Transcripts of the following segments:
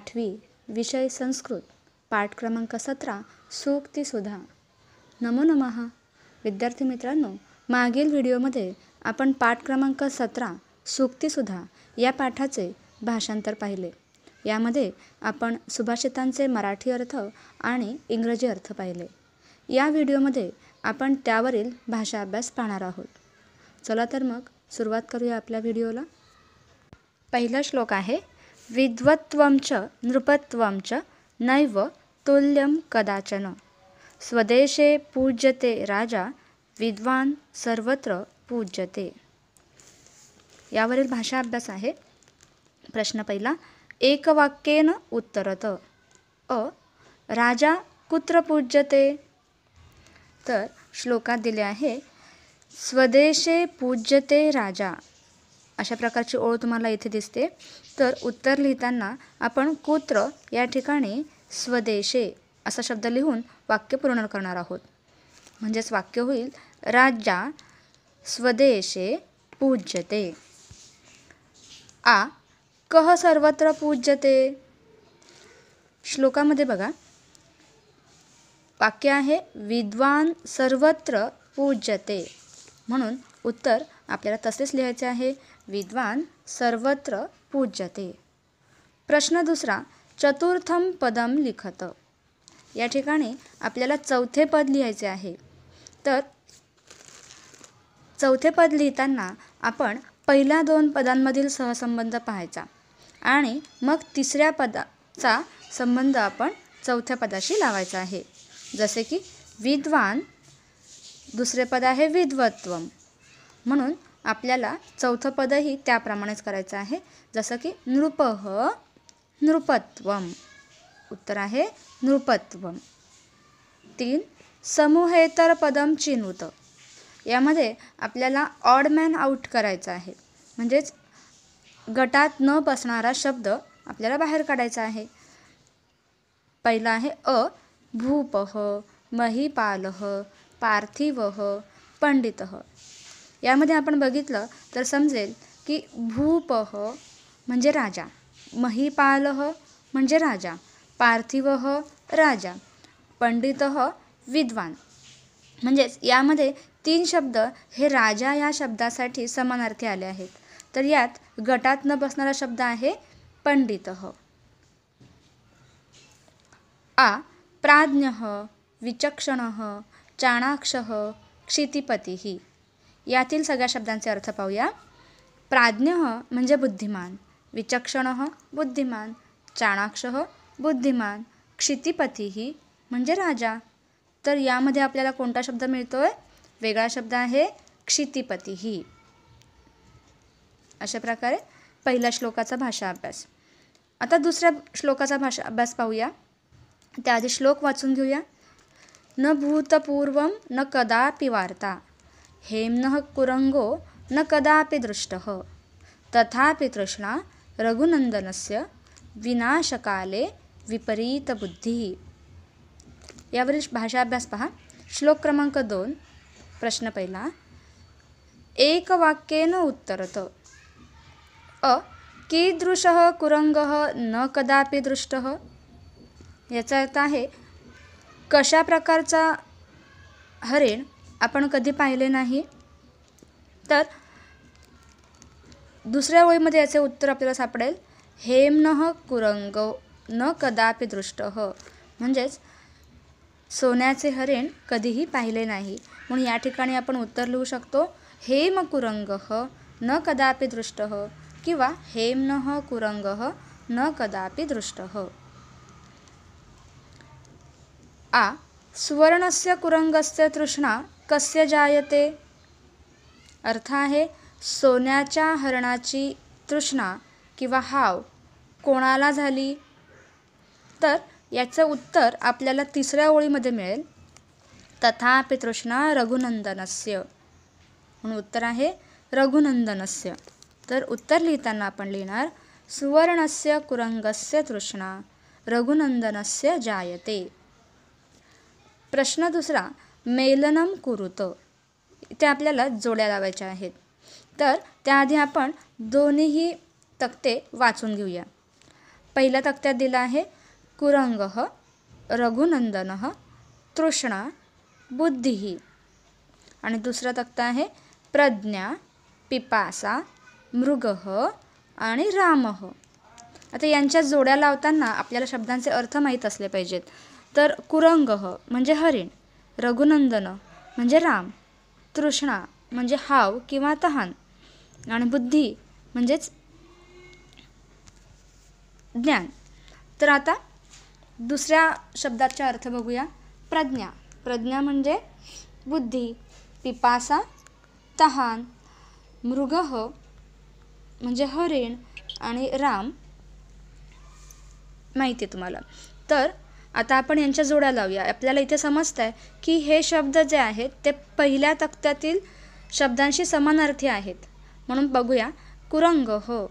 8वी विषय संस्कृत पाठ क्रमांक 17 सूक्तिसुधा। नमो नमः विद्यार्थी मित्रांनो, मागील व्हिडिओमध्ये आपण पाठ क्रमांक 17 सूक्तिसुधा या पाठाचे भाषांतर पाहिले। यामध्ये आपण सुभाषितांचे मराठी अर्थ आणि इंग्रजी अर्थ पाहिले। या व्हिडिओमध्ये आपण त्यावरील भाषा अभ्यास पाहणार आहोत। चला तर मग सुरुवात करूया आपल्या व्हिडिओला। पहिला श्लोक आहे, विद्वत्त्वं च नृपत्वं च नैव तुल्यं कदाचन। स्वदेशे पूज्यते राजा, विद्वान सर्वत्र पूज्यते। यावरील भाषा अभ्यास आहे। प्रश्न पहिला, एकवाक्येन उत्तरत। राजा कुत्र पूज्यते? तर श्लोकात दिले आहे, स्वदेशे पूज्यते राजा। अशा प्रकारची ओळ तुम्हाला इथे दिसते। तर उत्तर लिहिताना आपण कुत्र या ठिकाणी स्वदेशे असा शब्द लिहून वाक्य पूर्ण करणार आहोत। म्हणजेच वाक्य होईल, राजा स्वदेशे पूज्यते। आ कह सर्वत्र पूज्यते। श्लोकामध्ये बघा, वाक्य आहे विद्वान सर्वत्र पूज्यते, म्हणून उत्तर आपल्याला तसेच लिहायचे आहे, विद्वान सर्वत्र पूज्यते। प्रश्न दुसरा, चतुर्थम पदम लिखत। या ठिकाणी आपल्याला चौथे पद लिहायचे आहे। तर चौथे पद लिहिताना आपण पहिल्या दोन पदांमधील सहसंबंध पाहायचा आणि मग तिसऱ्या पदाचा संबंध आपण चौथ्या पदाशी लावायचा आहे। जसे की विद्वान, दुसरे पद आहे विद्वत्त्वम, म्हणून आपल्याला चौथं पदही त्याप्रमाणेच करायचं आहे। जसं की नृपः नृपत्वम, उत्तर आहे नृपत्वम। 3, समूहेतर पदम चिनुत। यामध्ये आपल्याला ऑड मॅन आउट करायचं आहे, म्हणजेच गटात न बसणारा शब्द आपल्याला बाहेर काढायचा आहे। पहिला आहे भूपः महीपालः पार्थिवः पंडितः। यामध्ये आपण बघितलं तर समजेल की भूपः म्हणजे राजा, महीपालः म्हणजे राजा, पार्थिवः राजा, पंडितः विद्वान। म्हणजेच यामध्ये 3 शब्द हे राजा या शब्दासाठी समानार्थी आले आहेत। तर यात गटात न बसणारा शब्द आहे पंडितः। आ प्राज्ञः विचक्षणः चाणाक्षः क्षितिपतिः। यातील सगळ्या शब्दांचे अर्थ पाहूया। प्राज्ञः म्हणजे बुद्धिमान, विचक्षणः बुद्धिमान, चाणाक्षः बुद्धिमान, क्षितिपतिः म्हणजे राजा। तर यामध्ये आपल्याला कोणता शब्द मिळतोय? वेगळा शब्द आहे क्षितिपतिः। अशा प्रकारे पहिल्या श्लोकाचा भाषा अभ्यास। आता दुसऱ्या श्लोकाचा भाषा अभ्यास पाहूया। त्याआधी श्लोक वाचून घेऊया। न भूतपूर्वं न कदापि वार्ता, हेम्नः कुरंगो न कदापि दृष्टः, तथापि तृष्णा रघुनंदनस्य विनाशकाले विपरीत बुद्धिः। यावरील भाषा अभ्यास पहा। श्लोक क्रमांक 2, प्रश्न पहिला, एकवाक्येन उत्तरत। कीदृशः कुरंगः न कदापि दृष्टः। याचा अर्थ आहे, कशा प्रकारचा हरिण आपण कधी पाहिले नाही। तर दुसऱ्या ओळीमध्ये याचे उत्तर आपल्याला सापडेल, हेम्नः कुरंगो न कदापि दृष्टः। म्हणजेच सोन्याचे हरिण कधीही पाहिले नाही, म्हणून या ठिकाणी आपण उत्तर लिहू शकतो, हेम कुरंगः न कदापि दृष्टः किंवा हेम्नः कुरंगः न कदापि दृष्टः। आ सुवर्णस्य कुरंगस्य तृष्णा कस्य जायते। अर्थ आहे, सोन्याच्या हरणाची तृष्णा किंवा हाव कोणाला झाली? तर याचं उत्तर आपल्याला तिसऱ्या ओळीमध्ये मिळेल, तथापि तृष्णा रघुनंदनस्य, म्हणून उत्तर आहे रघुनंदनस्य। तर उत्तर लिहिताना आपण लिहिणार, सुवर्णस्य कुरंगस्य तृष्णा रघुनंदनस्य जायते। प्रश्न दुसरा, मेलनम कुरुत। इथे आपल्याला जोड्या लावायच्या आहेत। तर त्याआधी आपण दोन्हीही तक्ते वाचून घेऊया। पहिल्या तक्त्यात दिला आहे कुरंगः, रघुनंदनः, तृष्णा, बुद्धिः. आणि दुसरा तक्ता आहे प्रज्ञा, पिपासा, मृगः आणि रामः. आता यांच्या जोड्या लावताना आपल्याला शब्दांचे अर्थ माहीत असले पाहिजेत. तर कुरंगः म्हणजे हरिण, रघुनंदन म्हणजे राम, तृष्णा म्हणजे हाव किंवा तहान, आणि बुद्धी म्हणजेच ज्ञान. तर आता दुसऱ्या शब्दाचा अर्थ बघूया. प्रज्ञा. प्रज्ञा म्हणजे बुद्धी, पिपासा तहान, मृगः म्हणजे हरिण आणि राम माहिती आहे तुम्हाला. तर आता आपण यांच्या जोड्या लावूया. आपल्याला इथे समजतं आहे की हे शब्द जे आहेत ते पहिल्या तक्त्यातील शब्दांशी समानार्थी आहेत. म्हणून बघूया. कुरंगः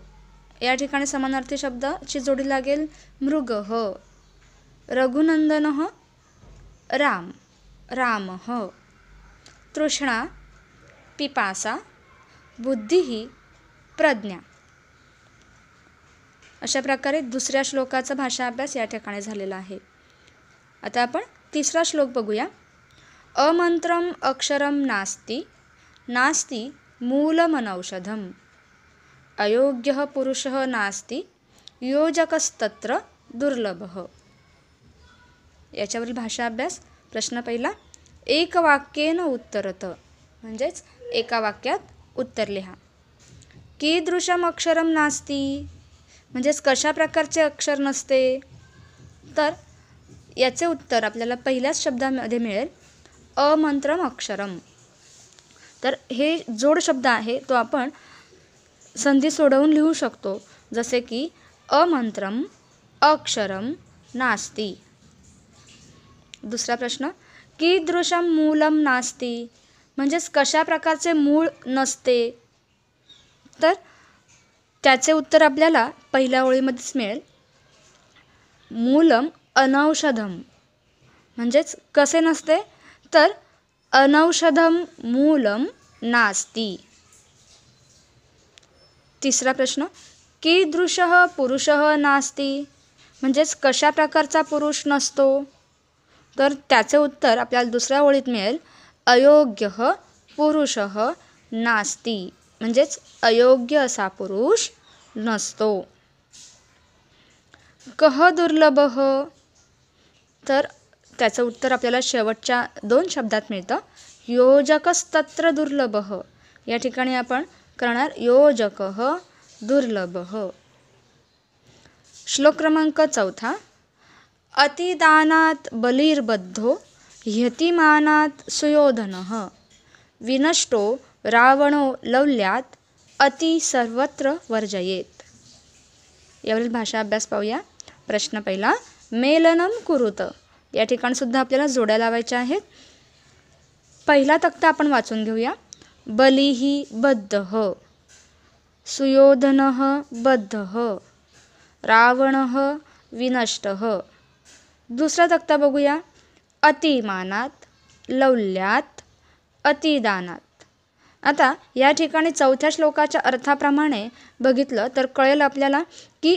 या ठिकाणी समानार्थी शब्दाची जोडी लागेल मृगः. रघुनंदनः राम, रामः. तृष्णा पिपासा, बुद्धिः प्रज्ञा. अशा प्रकारे दुसऱ्या श्लोकाचा भाषा अभ्यास या ठिकाणी झालेला आहे. आता आपण तिसरा श्लोक बघूया. अमंत्रम अक्षरम नास्ति, नास्ति मूलमनौषधम, अयोग्यः पुरुषः नास्ति, योजकस्तत्र दुर्लभः. याच्यावरील भाषा अभ्यास. प्रश्न पहिला. एकवाक्येन उत्तरत, म्हणजेच एका वाक्यात उत्तर लिहा. कीदृशम अक्षरम नास्ति, म्हणजेच कशा प्रकारचे अक्षर नसते. तर याचे उत्तर आपल्याला पहिल्याच शब्दामध्ये मिळेल अमंत्रम अक्षरम. तर हे जोड शब्द आहे तो आपण संधी सोडवून लिहू शकतो. जसे की अमंत्रम अक्षरम नास्ति. दुसरा प्रश्न. कीदृशम मूलम नास्ति, म्हणजेच कशा प्रकारचे मूळ नसते. तर त्याचे उत्तर आपल्याला पहिल्या ओळीमध्येच मिळेल. मूलम अनौषधम, म्हणजेच कसे नसते. तर अनौषधम मूलम नास्ति. तिसरा प्रश्न. कीदृशः पुरुषः नास्ति, म्हणजेच कशा प्रकारचा पुरुष नसतो. तर त्याचे उत्तर आपल्याला दुसऱ्या ओळीत मिळेल अयोग्यः पुरुषः नास्ति, म्हणजेच अयोग्य असा पुरुष नसतो. कः दुर्लभः, तर त्याचं उत्तर आपल्याला शेवटच्या दोन शब्दात मिळतं योजकस्तत्र दुर्लभः. या ठिकाणी आपण करणार योजकः दुर्लभः. श्लोक क्रमांक 4. अतिदानात बलिर्बद्धो ह्यतिमानात सुयोधनः, विनष्टो रावणो लौल्यात अति सर्वत्र वर्जयेत. यावरील भाषा अभ्यास पाहूया. प्रश्न पहिला. मेलनम कुरुत. या ठिकाणी सुद्धा आपल्याला जोड्या लावायच्या आहेत. पहिला तक्ता आपण वाचून घेऊया. बलिः बद्धः, सुयोधनः बद्धः, रावणः विनष्टः. दुसरा तक्ता बघूया. अतिमानात, लौल्यात, अतिदानात. आता या ठिकाणी चौथ्या श्लोकाच्या अर्थाप्रमाणे बघितलं तर कळेल आपल्याला की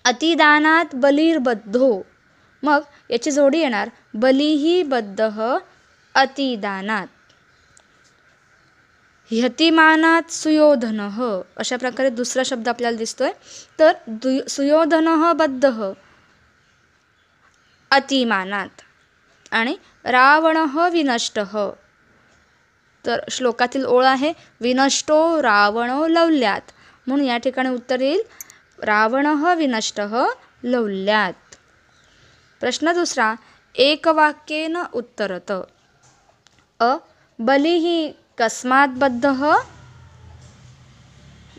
अतिदानात बलिर्बद्धो, मग याची जोडी येणार बलिः बद्धः अतिदानात. ह्यतिमानात सुयोधनः, अशा प्रकारे दुसरा शब्द आपल्याला दिसतोय. तर सुयोधनः बद्धः अतिमानात आणि रावणः विनष्टः. तर श्लोकातील ओळ आहे विनष्टो रावणो लौल्यात, म्हणून या ठिकाणी उत्तर येईल रावणः विनष्टः लौल्यात. प्रश्न दुसरा. एकवाक्येन उत्तरत. बलिः कस्मात बद्धः,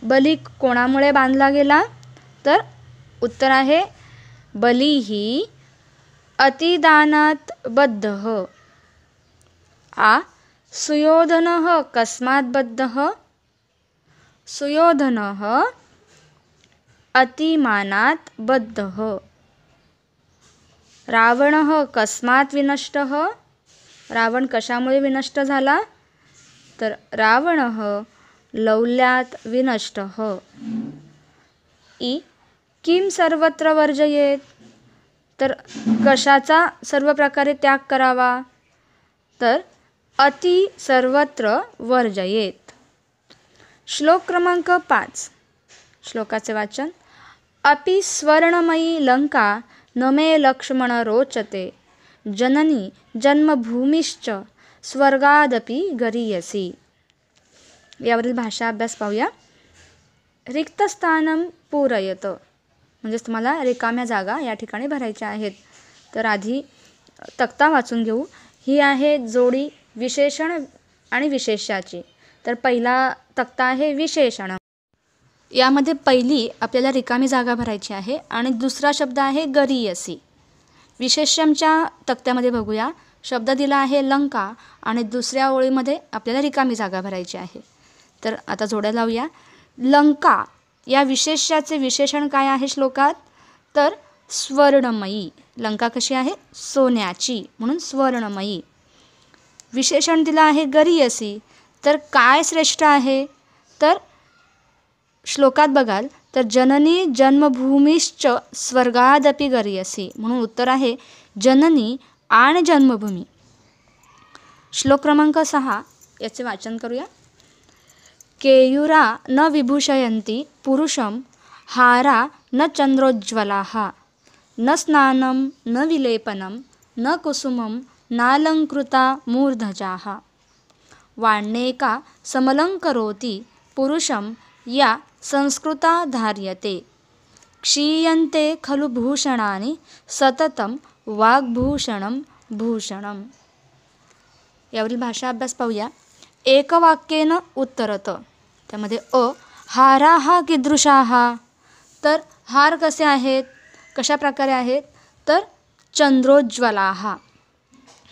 बली कोणामुळे बांधला गेला. तर उत्तर आहे बलिः अतिदानात बद्धः. सुयोधनः कस्मात बद्धः, सुयोधनः अतिमानात बद्धः. रावणः कस्मात विनष्टः, रावण कशामुळे विनष्ट झाला. तर रावणः लौल्यात विनष्टः. किम सर्वत्र वर्जयेत, तर कशाचा सर्व प्रकारे त्याग करावा, तर अति सर्वत्र वर्जयेत. श्लोक क्रमांक 5. श्लोकाचे वाचन. अपि स्वर्णमयी लंका न मे लक्ष्मण रोचते, जननी जन्मभूमिश्च स्वर्गादपि गरीयसी. यावरील भाषा अभ्यास पाहूया. रिक्तस्थानं पूरयत, म्हणजेच तुम्हाला रिकाम्या जागा या ठिकाणी भरायच्या आहेत. तर आधी तक्ता वाचून घेऊ. ही आहे जोडी विशेषण आणि विशेष्याची. तर पहिला तक्ता आहे विशेषण. यामध्ये पहिली आपल्याला रिकामी जागा भरायची आहे आणि दुसरा शब्द आहे गरीयसी. विशेष्यमच्या तक्त्यामध्ये बघूया. शब्द दिला आहे लंका आणि दुसऱ्या ओळीमध्ये आपल्याला रिकामी जागा भरायची आहे. तर आता जोड्या लावूया. लंका या विशेष्याचे विशेषण काय आहे श्लोकात, तर स्वर्णमयी. लंका कशी आहे, सोन्याची, म्हणून स्वर्णमयी. विशेषण दिलं आहे गरीयसी. तर काय श्रेष्ठ आहे, तर श्लोकात बघाल तर जननी जन्मभूमीश्च स्वर्गादपि गरीयसी, म्हणून उत्तर आहे जननी आणि जन्मभूमी. श्लोक क्रमांक 6 याचे वाचन करूया. केयुरा न विभूषयन्ति पुरुषं हारा न चंद्रोज्ज्वलाः, न स्नानं न विलेपनं न कुसुमं नालंकृता मूर्धजाः, वाण्येका समलंकरोति पुरुषं या संस्कृता धार्यते, क्षीयन्ते खलु भूषणानि सततं वाग्भूषणं भूषणम्. यावरील भाषा अभ्यास पाहूया. एकवाक्येन उत्तरत. त्यामध्ये हाराः कीदृशाः, तर हार कसे आहेत, कशा प्रकारे आहेत, तर चंद्रोज्ज्वलाः,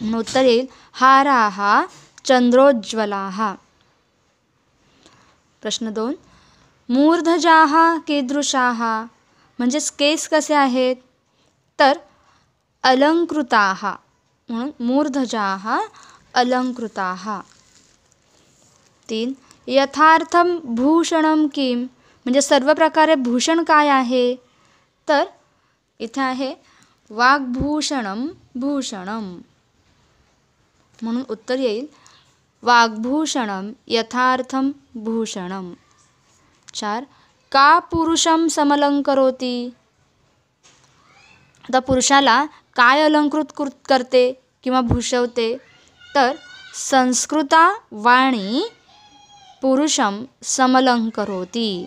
म्हणून उत्तर येईल हाराः चंद्रोज्ज्वलाः. प्रश्न 2. मूर्धजाः कीदृशाः, म्हणजेच केस कसे आहेत, तर अलंकृताः, म्हणून मूर्धजाः अलंकृताः. 3. यथार्थं भूषणं किम, म्हणजे सर्व प्रकारे भूषण काय आहे, तर इथे आहे वाग्भूषणं भूषणम, म्हणून उत्तर येईल वाग्भूषणं यथार्थं भूषणम. 4. का पुरुषं समलंकरोति, आता पुरुषाला काय अलंकृत करते किंवा भूषवते, तर संस्कृता वाणी पुरुषं समलंकरोति.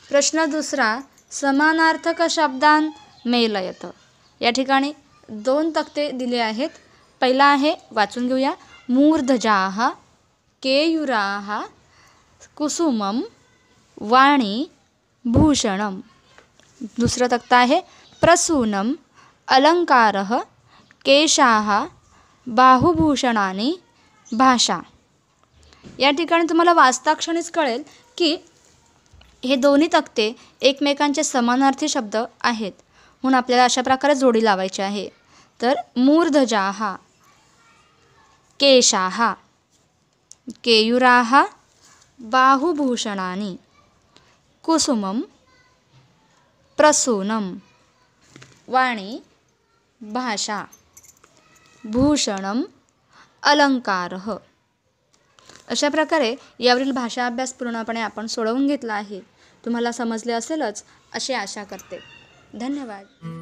प्रश्न 2. समानार्थक शब्दान मेलयत. या ठिकाणी 2 तक्ते दिले आहेत. पहिला आहे, वाचून घेऊया. मूर्धजाः केयुराः कुसुमं वाणी भूषणम. दुसरा तक्ता आहे प्रसूनं अलंकारः केशाः बाहुभूषणानि भाषा. या ठिकाणी तुम्हाला वाचताक्षणीच कळेल की हे दोन्ही तक्ते एकमेकांचे समानार्थी शब्द आहेत, म्हणून आपल्याला अशा प्रकारे जोडी लावायची आहे. तर मूर्धजाः केशाः, केयुराः बाहुभूषणानि, कुसुमं प्रसूनं वाणी भाषा, भूषणं अलंकारः. अशा प्रकारे यावरील भाषा अभ्यास पूर्णपणे आपण सोडवून घेतला आहे. तुम्हाला समजले असेलच अशी आशा करते. धन्यवाद.